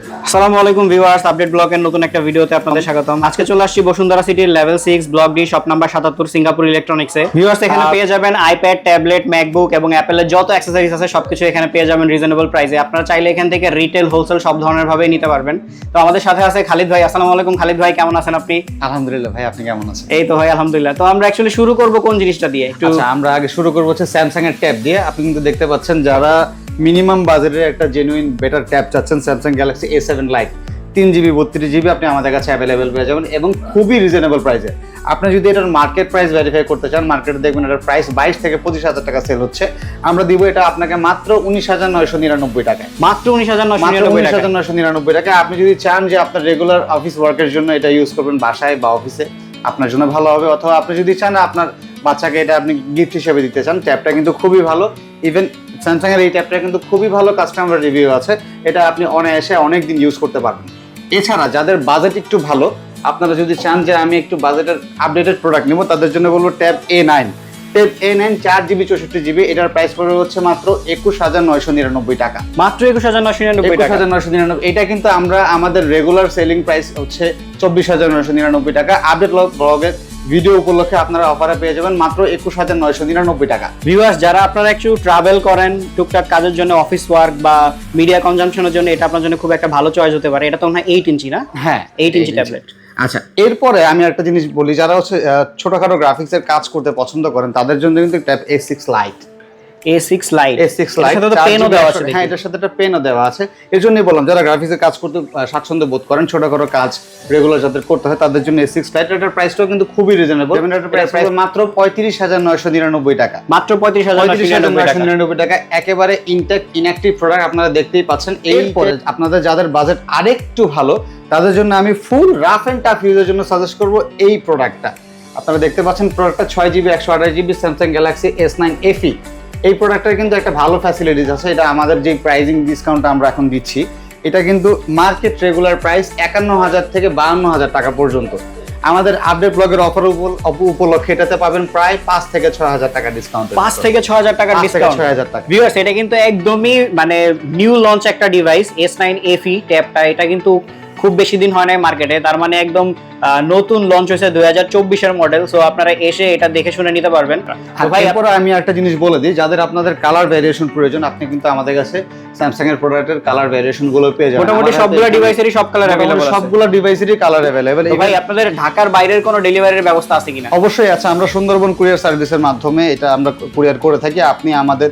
আসসালামু আলাইকুম viewers, update ব্লগের নতুন একটা ভিডিওতে আপনাদের স্বাগতম। আজকে চলে আসছি বসুন্ধরা সিটির level 6 block D shop number 77 Singapore ইলেকট্রনিক্সে। ভিউয়ার্স, এখানে পেয়ে যাবেন আইপ্যাড, ট্যাবলেট, ম্যাকবুক এবং অ্যাপেলের যত অ্যাক্সেসরিজ আছে সবকিছু এখানে পেয়ে যাবেন রিজনেবল প্রাইসে। আপনারা চাইলে এখান থেকে রিটেল, হোলসেল সব ধরনের ভাবেই নিতে পারবেন। তো আমাদের সাথে আছে খালিদ ভাই। আসসালামু আলাইকুম খালিদ ভাই, কেমন আছেন আপনি? আলহামদুলিল্লাহ ভাই, আপনি কেমন আছেন? এই তো ভাই আলহামদুলিল্লাহ। তো আমরা অ্যাকচুয়ালি শুরু করব কোন জিনিসটা দিয়ে? আচ্ছা, আমরা আগে শুরু করব হচ্ছে স্যামসাং এর ট্যাব দিয়ে। আপনি কিন্তু দেখতে পাচ্ছেন যারা মিনিমাম বাজেটের একটা জেনুইন বেটার ট্যাব চাচ্ছেন, Samsung Galaxy A7 light 3GB 32GB আপনি আমাদের কাছে অ্যাভেলেবেল পেয়ে যাবেন এবং খুবই রিজনেবল প্রাইসে। আপনি যদি এটার মার্কেট প্রাইস ভেরিফাই করতে চান, মার্কেটে দেখবেন এটার প্রাইস 22 থেকে 25,000 টাকা সেল হচ্ছে। আমরা দিব এটা আপনাকে মাত্র 19,999 টাকায়। মাত্র 19,999 টাকা। আপনি যদি চান যে আপনার রেগুলার অফিস ওয়ার্কের জন্য এটা ইউজ করবেন বাসায় বা অফিসে, আপনার জন্য ভালো হবে। অথবা আপনি যদি চান আপনার বাচ্চাকে এটা আপনি গিফট হিসেবে দিতে চান, ট্যাবটা কিন্তু খুবই ভালো। ইভেন স্যামসাং এর এই ট্যাবটা কিন্তু খুবই ভালো কাস্টমার রিভিউ আছে। এটা আপনি অনায়াসে অনেক দিন ইউজ করতে পারবেন। এছাড়া যাদের বাজেট একটু ভালো, আপনারা যদি চান যে আমি একটু বাজেটের আপডেটেড প্রোডাক্ট নেব, তাদের জন্য বলবো tab A9। Tab A9 4GB 64GB, এটার প্রাইস পড়বে হচ্ছে মাত্র 21,999 টাকা। মাত্র 21,999 টাকা। এটা কিন্তু আমরা আমাদের রেগুলার সেলিং প্রাইস হচ্ছে 24,999 টাকা। আপডেট ব্লগের ভিডিও উপলক্ষে আপনারা অফারে পেয়ে যাবেন মাত্র 21,999 টাকা। ভিউয়ার্স, যারা আপনারা একটু ট্রাভেল করেন টুকটাক কাজের জন্য, অফিস ওয়ার্ক বা মিডিয়া কনজাম্পশনের জন্য, এটা আপনার জন্য খুব একটা ভালো চয়েস হতে পারে। এটা তো মনে হয় 8 ইঞ্চি না? হ্যাঁ, 8 ইঞ্চি ট্যাবলেট। আচ্ছা, এরপরে আমি একটা জিনিস বলি, যারা হচ্ছে ছোটখাটো গ্রাফিক্সের কাজ করতে পছন্দ করেন তাদের জন্য কিন্তু tab A6 light. A6 light. A6 light এটার সাথে তো পেনও দেওয়া আছে। হ্যাঁ, এটার সাথে একটা পেনও দেওয়া আছে। এর জন্যই বললাম যারা গ্রাফিক্সের কাজ করতে স্বাচ্ছন্দ্য বোধ করেন, ছোটখাটো কাজ রেগুলার যাদের করতে হয় তাদের জন্য A6 লাইট। এটার প্রাইসটাও কিন্তু খুবই রিজনেবল। এটার প্রাইস মাত্র 35,999 টাকা। মাত্র 35,999 টাকা। একেবারে ইনঅ্যাক্টিভ প্রোডাক্ট, আপনারা দেখতেই পাচ্ছেন। এরপরে আপনাদের যাদের বাজেট আরেকটু ভালো, তাদের জন্য আমি ফুল রাফ এন্ড টাফ ইউজের জন্য সাজেস্ট করব এই প্রোডাক্টটা। আপনারা দেখতে পাচ্ছেন প্রোডাক্টটা 6GB 128GB Samsung Galaxy S9 FE। এই প্রোডাক্টের কিন্তু একটা ভালো ফ্যাসিলিটিস আছে। এটা আমাদের যে প্রাইজিং ডিসকাউন্ট আমরা এখন দিচ্ছি, এটা কিন্তু মার্কেট রেগুলার প্রাইস 51,000 থেকে 52,000 টাকা পর্যন্ত। আমাদের আপডেট ব্লগের অফার উপলক্ষে এটাতে পাবেন প্রায় 5 থেকে 6,000 টাকা ডিসকাউন্ট। 5 থেকে 6,000 টাকা ডিসকাউন্ট। 6,000 টাকা। ভিউয়ার্স, এটা কিন্তু একদমই মানে নিউ লঞ্চ একটা ডিভাইস S9 FE ট্যাবটা। এটা কিন্তু খুব বেশি দিন হয় নাই মার্কেটে, তার মানে একদম নতুন লঞ্চ হয়েছে 2024 এর মডেল। সো আপনারা এসে এটা দেখে শুনে নিতে পারবেন। ভাই, এরপরে আমি একটা জিনিস বলে দিই, যাদের আপনাদের কালার ভ্যারিয়েশন প্রয়োজন, আপনি কিন্তু আমাদের কাছে স্যামসাং এর প্রোডাক্টের কালার ভ্যারিয়েশন গুলো পেয়ে যাবেন। মোটামুটি সবগুলো ডিভাইসেরই সব কালার अवेलेबल আছে। সবগুলো ডিভাইসেরই কালার अवेलेबल। ভাই, আপনাদের ঢাকার বাইরের কোনো ডেলিভারির ব্যবস্থা আছে কিনা? অবশ্যই আছে। আমরা সুন্দরবন কুরিয়ার সার্ভিসের মাধ্যমে এটা আমরা কুরিয়ার করে থাকি। আপনি আমাদের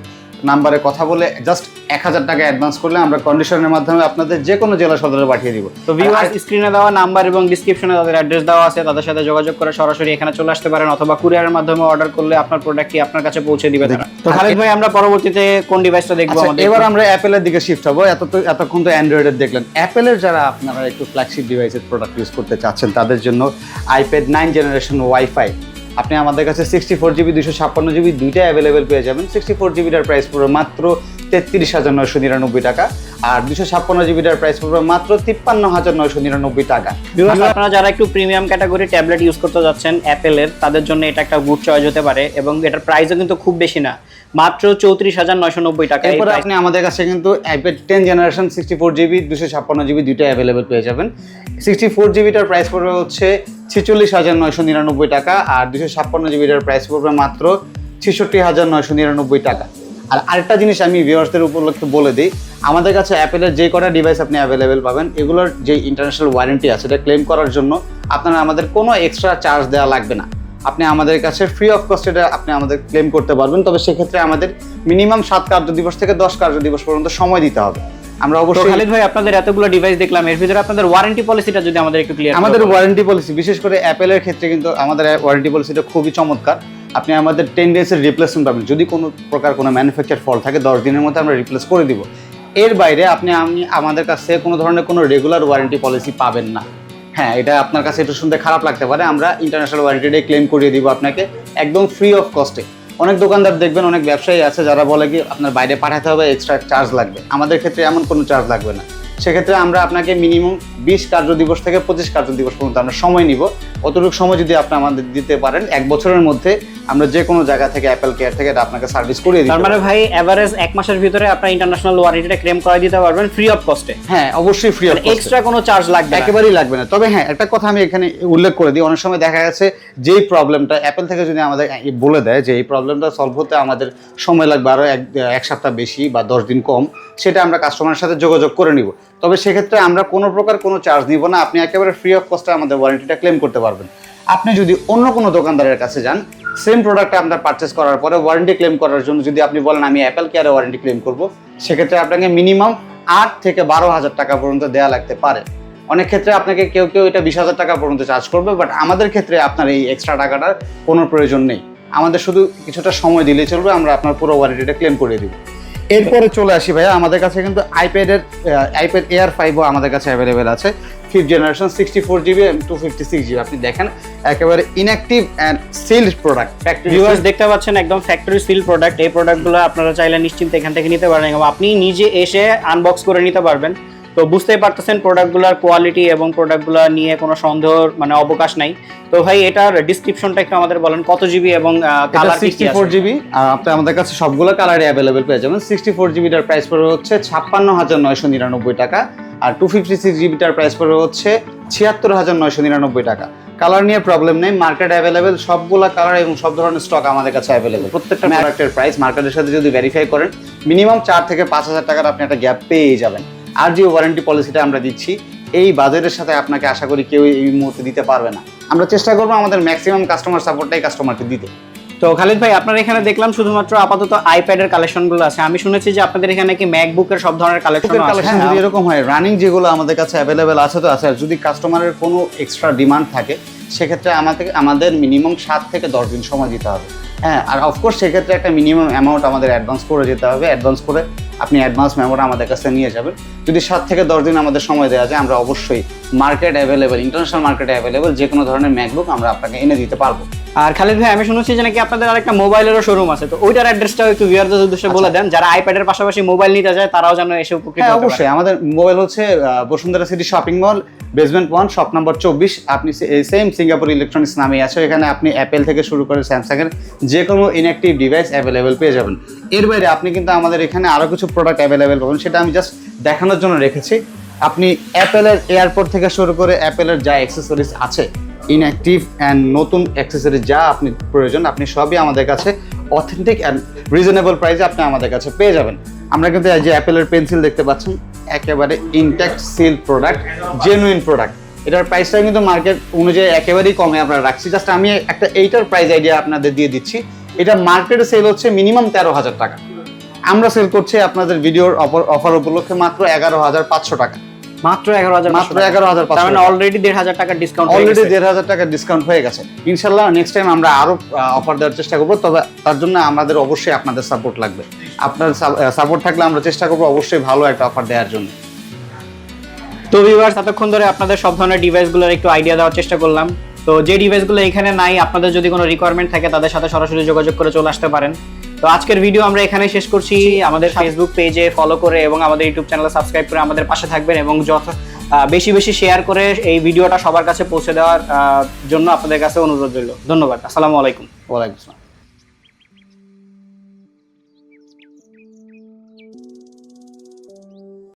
নাম্বারে কথা বলে জাস্ট 1,000 টাকা অ্যাডভান্স করলে আমরা কন্ডিশনের মাধ্যমে আপনাদের যে কোনো জেলা সদরে পাঠিয়ে দিব। তো ভিউয়ার্স, স্ক্রিনে দেওয়া নাম্বার এবং ডেসক্রিপশনে তাদের অ্যাড্রেস দেওয়া আছে, তাদের সাথে যোগাযোগ করে সরাসরি এখানে চলে আসতে পারেন, অথবা কুরিয়ারের মাধ্যমে অর্ডার করলে আপনার প্রোডাক্টটি আপনার কাছে পৌঁছে দিবে তারা। তো খালিদ ভাই, আমরা পরবর্তীতে কোন ডিভাইসটা দেখবো? এবার আমরা অ্যাপেলের দিকে শিফট হবো। এতক্ষণ তো অ্যান্ড্রয়েডের দেখলেন। অ্যাপেলের যারা আপনারা একটু ফ্ল্যাগশিপ ডিভাইসের প্রোডাক্ট ইউজ করতে চাচ্ছেন, তাদের জন্য আইপ্যাড 9 জেনারেশন ওয়াইফাই আপনি আমাদের কাছে 64GB 256GB দুইটা অ্যাভেলেবেল পেয়ে যাবেন। 64GBটার প্রাইস পড়বে মাত্র 33,999 টাকা, আর 256GBটার প্রাইস পড়বে মাত্র 53,999 টাকা। আপনারা যারা একটু প্রিমিয়াম ক্যাটাগরি ট্যাবলেট ইউজ করতে যাচ্ছেন অ্যাপেলের, তাদের জন্য এটা একটা গুড চয়েস হতে পারে, এবং এটার প্রাইসও কিন্তু খুব বেশি না, মাত্র 34,990 টাকা। এরপর আপনি আমাদের কাছে কিন্তু আইপ্যাড 10 জেনারেশন 64GB 256GB দুইটা অ্যাভেলেবেল পেয়ে যাবেন। 64GBটার প্রাইস পড়বে হচ্ছে 46,999 টাকা, আর 256GBটার প্রাইস পড়বে মাত্র 66,999 টাকা। আর আরেকটা জিনিস আমি ভিউয়ার্সদের উপলক্ষে বলে দিই, আমাদের কাছে অ্যাপেলের যে কটা ডিভাইস আপনি অ্যাভেলেবেল পাবেন, এগুলোর যে ইন্টারন্যাশনাল ওয়ারেন্টি আছে, এটা ক্লেম করার জন্য আপনারা আমাদের কোনো এক্সট্রা চার্জ দেওয়া লাগবে না। আপনি আমাদের কাছে ফ্রি অফ কস্ট এটা আপনি আমাদের ক্লেম করতে পারবেন। তবে সেক্ষেত্রে আমাদের মিনিমাম 7 কার্য দিবস থেকে 10 কার্য দিবস পর্যন্ত সময় দিতে হবে। আমরা অবশ্যই খালিদ ভাই, আপনাদের এতগুলো ডিভাইস দেখলাম, এর ভিতরে আপনাদের ওয়ারেন্টি পলিসিটা যদি আমাদের একটু ক্লিয়ার। আমাদের ওয়ারেন্টি পলিসি, বিশেষ করে অ্যাপেলের ক্ষেত্রে কিন্তু আমাদের ওয়ারেন্টি পলিসিটা খুবই চমৎকার। আপনি আমাদের 10 ডেজের রিপ্লেসমেন্ট পাবেন। যদি কোনো প্রকার কোনো ম্যানুফ্যাকচার ফল্ট থাকে 10 দিনের মধ্যে আমরা রিপ্লেস করে দিব। এর বাইরে আপনি আমাদের কাছে কোনো ধরনের কোনো রেগুলার ওয়ারেন্টি পলিসি পাবেন না। হ্যাঁ, এটা আপনার কাছে একটু শুনতে খারাপ লাগতে পারে, আমরা ইন্টারন্যাশনাল ওয়ারেন্টিটাই ক্লেম করিয়ে দিব আপনাকে একদম ফ্রি অফ কস্টে। অনেক দোকানদার দেখবেন, অনেক ব্যবসায়ী আছে যারা বলে কি আপনার বাইরে পাঠাতে হবে, এক্সট্রা চার্জ লাগবে। আমাদের ক্ষেত্রে এমন কোনো চার্জ লাগবে না। সেক্ষেত্রে আমরা আপনাকে মিনিমাম 20 কার্য দিবস থেকে 25 কার্য দিবস পর্যন্ত আমরা সময় নিব অতটুকু সময় যদি আপনি আমাদের দিতে পারেন 1 বছরের মধ্যে আমরা যে কোনো জায়গা থেকে অ্যাপল কেয়ার থেকে এটা আপনাকে সার্ভিস করে দিই। তার মানে ভাই এভারেজ 1 মাসের ভিতরে আপনার ইন্টারন্যাশনাল ওয়ারেন্টিটা ক্লেম করে দিতে পারবেন ফ্রি অফ কস্টে? হ্যাঁ, অবশ্যই ফ্রি অফ কস্ট, এক্সট্রা কোনো চার্জ লাগবে না, একেবারেই লাগবে না। তবে হ্যাঁ, একটা কথা আমি এখানে উল্লেখ করে দিই, অনেক সময় দেখা গেছে যেই প্রবলেমটা অ্যাপল থেকে যদি আমাদের বলে দেয় যে এই প্রবলেমটা সলভ হতে আমাদের সময় লাগবে আরও এক সপ্তাহ বেশি বা 10 দিন কম, সেটা আমরা কাস্টমারের সাথে যোগাযোগ করে নিব। তবে সেক্ষেত্রে আমরা কোনো প্রকার কোনো চার্জ নিব না, আপনি একেবারে ফ্রি অফ কস্টে আমাদের ওয়ারেন্টিটা ক্লেম করতে পারবেন। আপনি যদি অন্য কোনো দোকানদারের কাছে যান, সেম প্রোডাক্টটা আপনার পারচেস করার পরে ওয়ারেন্টি ক্লেম করার জন্য যদি আপনি বলেন আমি অ্যাপল কেয়ারে ওয়ারেন্টি ক্লেম করব, সেক্ষেত্রে আপনাকে মিনিমাম 8 থেকে 12,000 টাকা পর্যন্ত দেওয়া লাগতে পারে। অনেক ক্ষেত্রে আপনাকে কেউ এটা 20,000 টাকা পর্যন্ত চার্জ করবে, বাট আমাদের ক্ষেত্রে আপনার এই এক্সট্রা টাকাটার কোনো প্রয়োজন নেই। আমাদের শুধু কিছুটা সময় দিলেই চলবে, আমরা আপনার পুরো ওয়ারেন্টিটা ক্লেম করে দিব। এরপরে চলে আসি ভাইয়া, আমাদের কাছে কিন্তু আইপ্যাড এয়ার 5ও আমাদের কাছে অ্যাভেলেবেল আছে, 5th জেনারেশন 64GB এবং 256GB। আপনি দেখেন একেবারে inactive and sealed product, factory viewers দেখতে পাচ্ছেন একদম ফ্যাক্টরি সিল প্রোডাক্ট। এই প্রোডাক্টগুলো আপনারা চাইলে নিশ্চিন্তে এখান থেকে নিতে পারেন এবং আপনি নিজে এসে আনবক্স করে নিতে পারবেন। তো বুঝতেই পারতেছেন প্রোডাক্টগুলোর কোয়ালিটি এবং প্রোডাক্টগুলো নিয়ে কোনো সন্দেহর মানে অবকাশ নাই। তো ভাই এটার ডিসক্রিপশনটা একটু আমাদের বলেন, কত জিবি এবং কালার কি কি আছে? 64GB, আর আপনি আমাদের কাছে সবগুলো কালারই অ্যাভেলেবেল পেয়ে যাবেন। 64GBটার প্রাইস পড়বে হচ্ছে 56,999 টাকা, আর 256GBটার প্রাইস পড়বে হচ্ছে 76,999 টাকা। কালার নিয়ে প্রবলেম নেই, মার্কেট অ্যাভেলেবেল, সবগুলা কালার এবং সব ধরনের স্টক আমাদের কাছে অ্যাভেলেবেল। প্রত্যেকটা প্রোডাক্টের প্রাইস মার্কেটের সাথে যদি ভেরিফাই করেন মিনিমাম 4 থেকে 5,000 টাকার আপনি একটা গ্যাপ পেয়ে যাবেন। আর যে ওয়ারেন্টি পলিসিটা আমরা দিচ্ছি এই বাজেটের সাথে আপনাকে আশা করি কেউ এই মুহূর্তে দিতে পারবে না। আমরা চেষ্টা করবো আমাদের ম্যাক্সিমাম কাস্টমার সাপোর্টটাই কাস্টমারকে দিতে। তো খালিদ ভাই আপনার এখানে দেখলাম শুধুমাত্র আপাতত আইপ্যাডের কালেকশনগুলো আছে, আমি শুনেছি যে আপনাদের এখানে কি ম্যাকবুকের সব ধরনের কালেকশন আছে? যদি এরকম হয়, রানিং যেগুলো আমাদের কাছে অ্যাভেলেবেল আছে তো আছে, আর যদি কাস্টমারের কোনো এক্সট্রা ডিমান্ড থাকে সেক্ষেত্রে আমাদের মিনিমাম 7 থেকে 10 দিন সময় দিতে হবে। হ্যাঁ, আর অফকোর্স সেক্ষেত্রে একটা মিনিমাম অ্যামাউন্ট আমাদের অ্যাডভান্স করে যেতে হবে। অ্যাডভান্স করে আপনি অ্যাডভান্স মেমোটা আমাদের কাছে নিয়ে যাবেন। যদি 7 থেকে 10 দিন আমাদের সময় দেওয়া যায়, আমরা অবশ্যই মার্কেট অ্যাভেলেবেল, ইন্টারন্যাশনাল মার্কেটে অ্যাভেলেবেল যে কোনো ধরনের ম্যাকবুক আমরা আপনাকে এনে দিতে পারবো। আর খালিদ ভাই আমি শুনেছি যে নাকি আপনাদের আরেকটা মোবাইলেরও শোরুম আছে, তো ওইটার অ্যাড্রেসটাও একটু ভিউয়ারদের উদ্দেশ্যে বলে দেন, যারা আইপ্যাডের পাশাপাশি মোবাইল নিতে যায় তারাও যেন এসে উপকৃত হতে পারে। অবশ্যই, আমাদের মোবাইল হচ্ছে Bashundhara city shopping mall, basement 1, shop number 24। আপনি সেম সিঙ্গাপুর ইলেকট্রনিক্স নামে আছে, এখানে আপনি অ্যাপেল থেকে শুরু করে স্যামসাংয়ের যে কোনো ইনঅ্যাক্টিভ ডিভাইস অ্যাভেলেবেল পেয়ে যাবেন। এর বাইরে আপনি কিন্তু আমাদের এখানে আরও কিছু প্রোডাক্ট অ্যাভেলেবেল পাবেন, সেটা আমি জাস্ট দেখানোর জন্য রেখেছি। আপনি অ্যাপেলের এয়ারপোর্ট থেকে শুরু করে অ্যাপেলের যা অ্যাক্সেসরিজ আছে, ইনঅ্যাক্টিভ অ্যান্ড নতুন অ্যাক্সেসরিজ যা আপনি প্রয়োজন, আপনি সবই আমাদের কাছে অথেন্টিক অ্যান্ড রিজনেবল প্রাইসে আপনি আমাদের কাছে পেয়ে যাবেন। আমরা কিন্তু এই যে অ্যাপেলের পেন্সিল দেখতে পাচ্ছেন, একেবারে intact seal product, genuine product. এটার প্রাইসটা কিন্তু মার্কেট অনুযায়ী একেবারেই কমে আমরা রাখছি। জাস্ট আমি একটা এইটার প্রাইস আইডিয়া আপনাদের দিয়ে দিচ্ছি। এটা মার্কেটে সেল হচ্ছে মিনিমাম 13,000 টাকা, আমরা সেল করছি আপনাদের ভিডিওর অফার উপলক্ষে মাত্র 11,500 টাকা। মাত্র 11,500 টাকা, মানে অলরেডি 1,500 টাকা ডিসকাউন্ট, অলরেডি 1,500 টাকা ডিসকাউন্ট হয়ে গেছে। ইনশাল্লাহ নেক্সট টাইম আমরা আরো অফার দেওয়ার চেষ্টা করবো, তবে তার জন্য আমাদের অবশ্যই আপনাদের সাপোর্ট লাগবে। আপনার সাপোর্ট থাকলে আমরা চেষ্টা করবো অবশ্যই ভালো একটা অফার দেওয়ার জন্য। তো ভিউয়ার্স এতক্ষণ ধরে আপনাদের সব ধরনের ডিভাইসগুলোর একটু আইডিয়া দেওয়ার চেষ্টা করলাম। তো যে ডিভাইসগুলো এখানে নাই, আপনাদের যদি কোনো রিকোয়ারমেন্ট থাকে তাদের সাথে সরাসরি যোগাযোগ করে চলে আসতে পারেন। তো আজকের ভিডিও আমরা এখানেই শেষ করছি। আমাদের ফেসবুক পেজে ফলো করে এবং আমাদের ইউটিউব চ্যানেলে সাবস্ক্রাইব করে আমাদের পাশে থাকবেন এবং বেশি বেশি শেয়ার করে এই ভিডিওটা সবার কাছে পৌঁছে দেওয়ার জন্য আপনাদের কাছে অনুরোধ রইল। ধন্যবাদ। আসসালামু আলাইকুম। ওয়ালাইকুম আসসালাম।